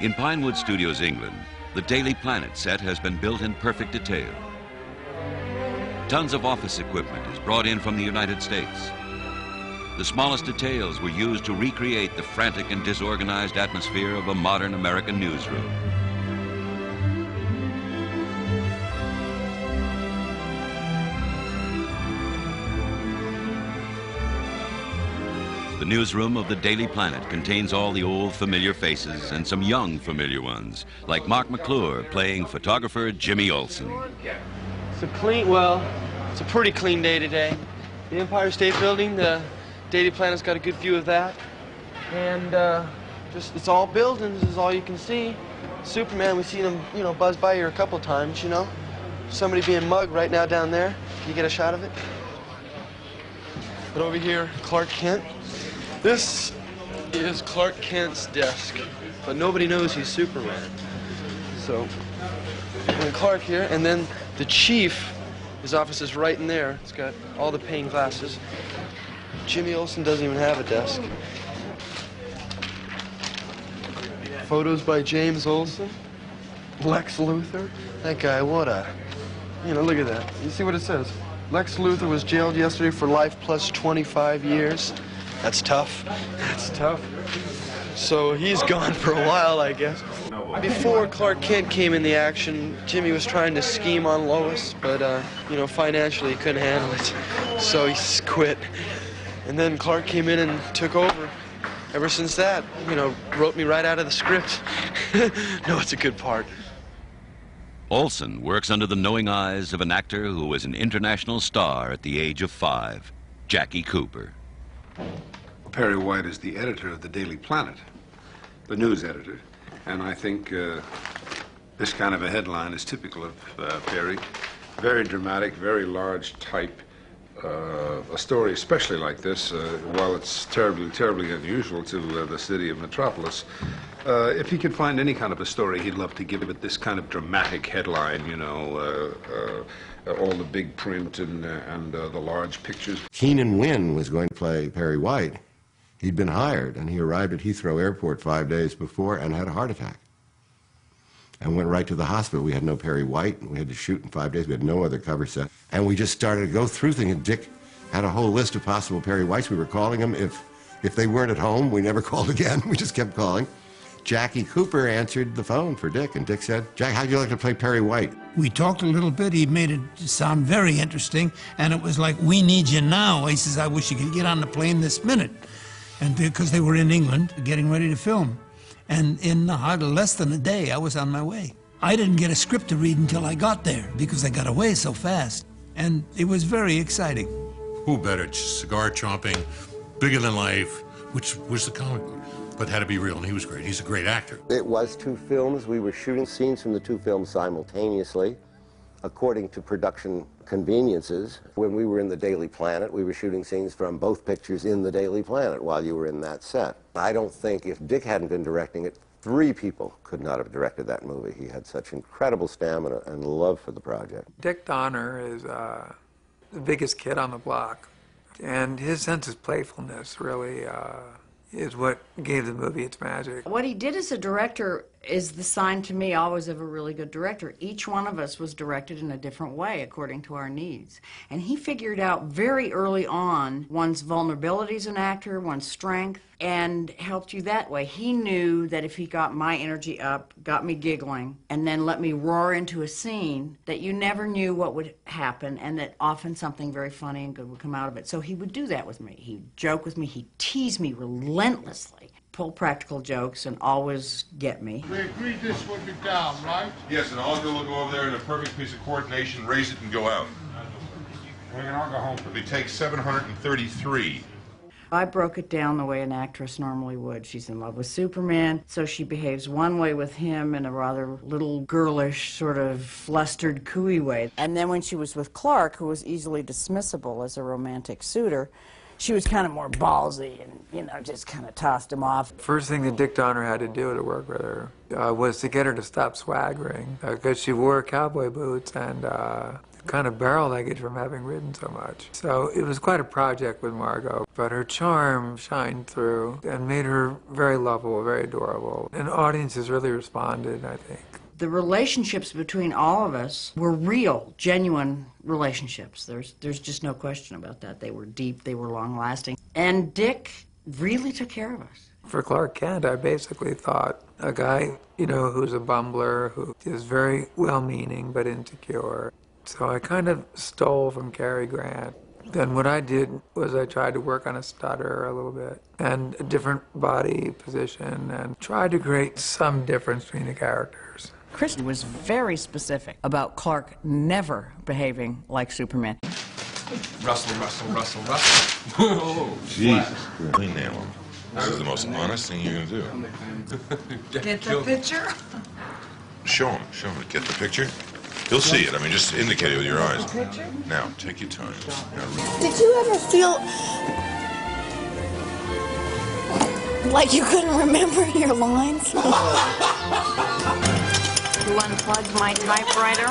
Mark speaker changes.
Speaker 1: In Pinewood Studios, England, the Daily Planet set has been built in perfect detail. Tons of office equipment is brought in from the United States. The smallest details were used to recreate the frantic and disorganized atmosphere of a modern American newsroom. The newsroom of the Daily Planet contains all the old familiar faces and some young familiar ones, like Mark McClure playing photographer Jimmy Olsen.
Speaker 2: It's a pretty clean day today. The Empire State Building, the Daily Planet's got a good view of that. And it's all buildings is all you can see. Superman, we've seen him, buzz by here a couple times, Somebody being mugged right now down there. Can you get a shot of it? But over here, Clark Kent. This is Clark Kent's desk, but nobody knows he's Superman. So, and Clark here, and then the chief, his office is right in there. It's got all the pane glasses. Jimmy Olsen doesn't even have a desk. Photos by James Olsen, Lex Luthor. That guy, what a, look at that. You see what it says? Lex Luthor was jailed yesterday for life plus 25 years. That's tough. That's tough. So he's gone for a while, I guess. Before Clark Kent came in the action, Jimmy was trying to scheme on Lois, but, financially he couldn't handle it. So he quit. And then Clark came in and took over. Ever since that, wrote me right out of the script. No, it's a good part.
Speaker 1: Olsen works under the knowing eyes of an actor who was an international star at the age of 5, Jackie Cooper.
Speaker 3: Perry White is the editor of the Daily Planet, the news editor, and I think this kind of a headline is typical of Perry. Very dramatic, very large type. A story especially like this, while it's terribly unusual to the city of Metropolis, if he could find any kind of a story, he'd love to give it this kind of dramatic headline, all the big print and the large pictures.
Speaker 4: Keenan Wynn was going to play Perry White. He'd been hired, and he arrived at Heathrow Airport 5 days before and had a heart attack. And went right to the hospital. We had no Perry White. We had to shoot in 5 days. We had no other cover set. And we just started to go through things. And Dick had a whole list of possible Perry Whites. We were calling them. If they weren't at home, we never called again. We just kept calling. Jackie Cooper answered the phone for Dick, and Dick said, "Jack, how'd you like to play Perry White?"
Speaker 5: We talked a little bit. He made it sound very interesting, and it was like, "We need you now." He says, "I wish you could get on the plane this minute." And because they were in England getting ready to film. And in less than a day, I was on my way. I didn't get a script to read until I got there because I got away so fast. And it was very exciting.
Speaker 6: Who better? Cigar chomping, bigger than life, which was the comic book, but had to be real, and he was great. He's a great actor.
Speaker 4: It was 2 films. We were shooting scenes from the 2 films simultaneously, according to production conveniences. When we were in the Daily Planet, we were shooting scenes from both pictures in the Daily Planet while you were in that set. I don't think if Dick hadn't been directing it, 3 people could not have directed that movie. He had such incredible stamina and love for the project.
Speaker 7: Dick Donner is the biggest kid on the block, and his sense of playfulness really is what gave the movie its magic.
Speaker 8: What he did as a director is the sign to me always of a really good director. Each one of us was directed in a different way according to our needs. And he figured out very early on one's vulnerability as an actor, one's strength, and helped you that way. He knew that if he got my energy up, got me giggling, and then let me roar into a scene, that you never knew what would happen, and that often something very funny and good would come out of it. So he would do that with me. He'd joke with me. He'd tease me relentlessly, pull practical jokes, and always get me.
Speaker 9: We agreed this would be down, right?
Speaker 10: Yes, and all will go over there in a perfect piece of coordination, raise it, and go out.
Speaker 9: We can all go home.
Speaker 10: They take 733.
Speaker 8: I broke it down the way an actress normally would. She's in love with Superman, so she behaves one way with him in a rather little girlish, sort of flustered, cooey way. And then when she was with Clark, who was easily dismissible as a romantic suitor, she was kind of more ballsy and, just kind of tossed him off.
Speaker 7: First thing that Dick Donner had to do to work with her was to get her to stop swaggering, because she wore cowboy boots and kind of barrel-legged from having ridden so much. So it was quite a project with Margot, but her charm shined through and made her very lovable, very adorable. And audiences really responded, I think.
Speaker 8: The relationships between all of us were real, genuine relationships. There's just no question about that. They were deep, they were long-lasting. And Dick really took care of us.
Speaker 7: For Clark Kent, I basically thought a guy, you know, who's a bumbler, who is very well-meaning but insecure. So I kind of stole from Cary Grant. Then what I did was I tried to work on a stutter a little bit and a different body position and tried to create some difference between the characters.
Speaker 11: Chris was very specific about Clark never behaving like Superman.
Speaker 10: Russell, Russell, Russell, Russell. Oh,
Speaker 4: Jesus.
Speaker 10: We nail him. This is the most honest thing you're gonna do.
Speaker 11: Get the picture?
Speaker 10: Show him. Get the picture. He'll see it. I mean, just indicate it with your eyes. Now, take your time.
Speaker 12: Did you ever feel like you couldn't remember your lines?
Speaker 8: You unplugged my typewriter?